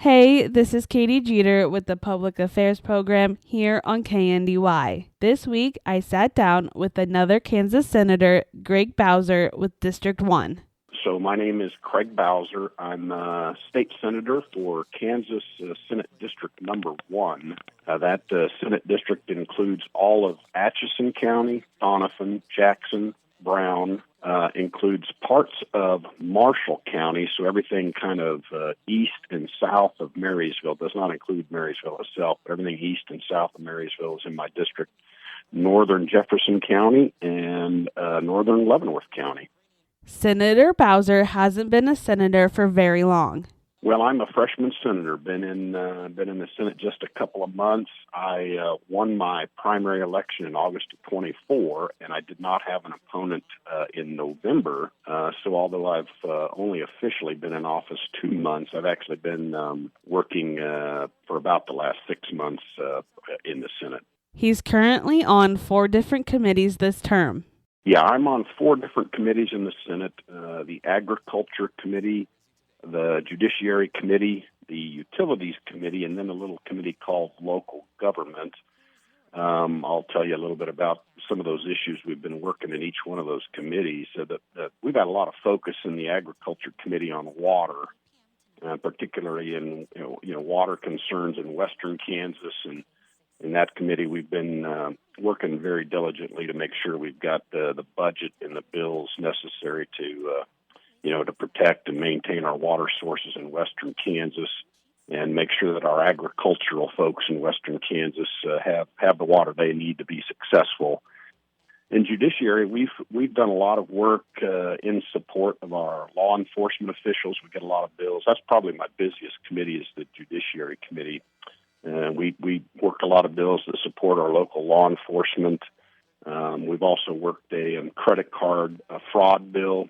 Hey, this is Katy Jeter with the Public Affairs Program here on KNDY. This week, I sat down with another Kansas Senator, Greg Bowser, with District 1. So my name is Craig Bowser. I'm state senator for Kansas Senate District number 1. That Senate district includes all of Atchison County, Doniphan, Jackson, Brown, includes parts of Marshall County, so everything kind of east and south of Marysville. Does not include Marysville itself, but everything east and south of Marysville is in my district. Northern Jefferson County and northern Leavenworth County. Senator Bowser hasn't been a senator for very long. Well, I'm a freshman senator. Been in the Senate just a couple of months. I won my primary election in August of 24, and I did not have an opponent in November. So although I've only officially been in office 2 months, I've actually been working for about the last 6 months in the Senate. He's currently on 4 different committees this term. Yeah, I'm on 4 different committees in the Senate, the Agriculture Committee, the Judiciary Committee, the Utilities Committee, and then a little committee called Local Government. I'll tell you a little bit about some of those issues we've been working in each one of those committees. So that we've had a lot of focus in the Agriculture Committee on water, particularly in water concerns in western Kansas. And in that committee, we've been working very diligently to make sure we've got the budget and the bills necessary to protect and maintain our water sources in western Kansas and make sure that our agricultural folks in western Kansas have the water they need to be successful. In Judiciary, we've done a lot of work in support of our law enforcement officials. We get a lot of bills. That's probably my busiest committee is the Judiciary Committee. We worked a lot of bills that support our local law enforcement. We've also worked a credit card fraud bill,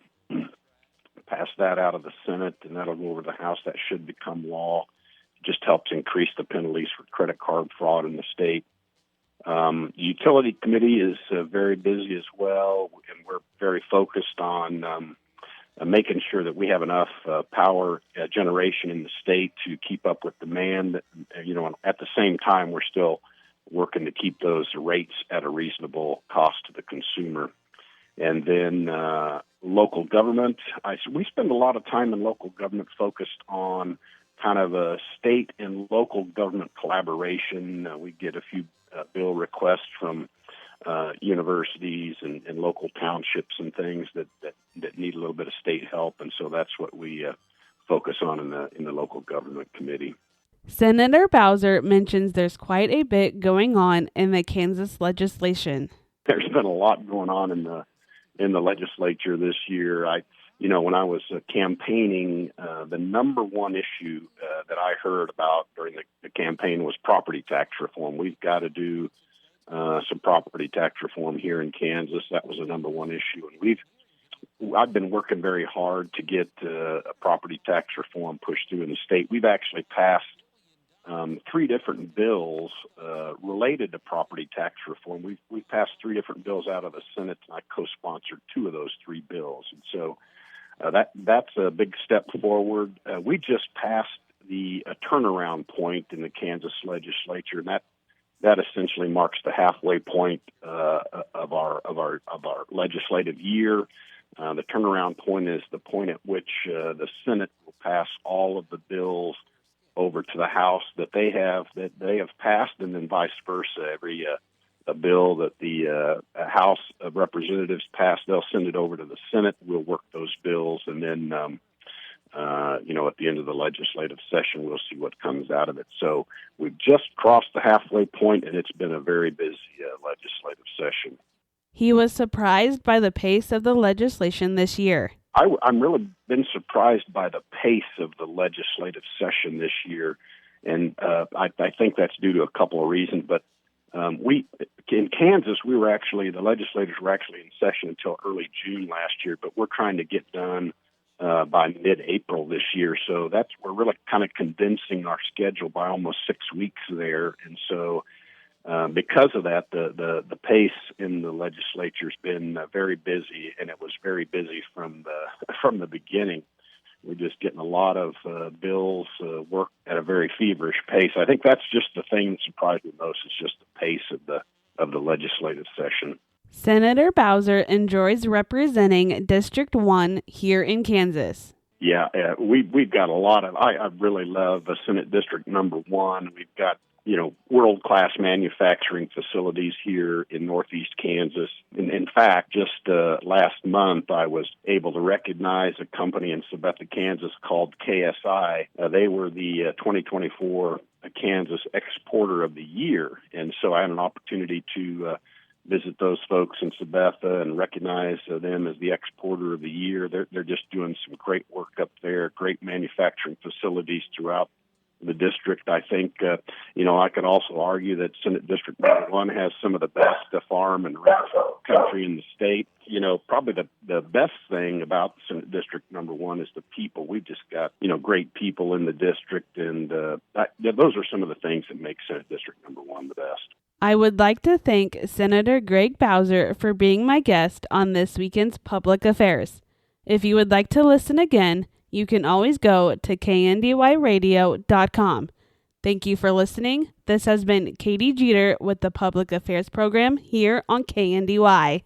passed that out of the Senate, and that'll go over to the House. That should become law. It just helps increase the penalties for credit card fraud in the state. The Utility Committee is very busy as well, and we're very focused on making sure that we have enough power generation in the state to keep up with demand. At the same time, we're still working to keep those rates at a reasonable cost to the consumer. And then local government. We spend a lot of time in local government focused on kind of a state and local government collaboration. We get a few bill requests from universities and local townships and things that need a little bit of state help, and so that's what we focus on in the local government committee. Senator Bowser mentions there's quite a bit going on in the Kansas legislation. There's been a lot going on in the legislature this year. When I was campaigning, the number one issue that I heard about during the campaign was property tax reform. We've got to do some property tax reform here in Kansas. That was the number one issue, and I've been working very hard to get a property tax reform pushed through in the state. We've actually passed 3 different bills related to property tax reform. We've passed 3 different bills out of the Senate, and I co-sponsored 2 of those 3 bills, and so that's a big step forward. We just passed the turnaround point in the Kansas legislature, and that essentially marks the halfway point of our legislative year. The turnaround point is the point at which the Senate will pass all of the bills over to the House that they have passed, and then vice versa. Every a bill that the House of Representatives pass, they'll send it over to the Senate. We'll work those bills, and then at the end of the legislative session, we'll see what comes out of it. So we've just crossed the halfway point, and it's been a very busy legislative session. He was surprised by the pace of the legislation this year. I'm really been surprised by the pace of the legislative session this year, and I think that's due to a couple of reasons. But in Kansas, the legislators were actually in session until early June last year, but we're trying to get done by mid-April this year. So we're really kind of condensing our schedule by almost 6 weeks there. And so because of that, the pace in the legislature's been very busy, and it was very busy from the beginning. We're just getting a lot of bills worked at a very feverish pace. I think that's just the thing that surprised me most, is just the pace of the legislative session. Senator Bowser enjoys representing District 1 here in Kansas. Yeah, we've got a lot of. I really love Senate District Number 1. We've got world-class manufacturing facilities here in Northeast Kansas. In fact, just last month, I was able to recognize a company in Sabetha, Kansas called KSI. They were the 2024 Kansas Exporter of the Year, and so I had an opportunity to visit those folks in Sabetha and recognize them as the Exporter of the Year. They're just doing some great work up there, great manufacturing facilities throughout the district. I think, I could also argue that Senate District 1 has some of the best farm and ranch country in the state. Probably the best thing about Senate District Number 1 is the people. We've just got, great people in the district, and those are some of the things that make Senate District Number 1 the best. I would like to thank Senator Greg Bowser for being my guest on this weekend's Public Affairs. If you would like to listen again, you can always go to kndyradio.com. Thank you for listening. This has been Katy Jeter with the Public Affairs Program here on KNDY.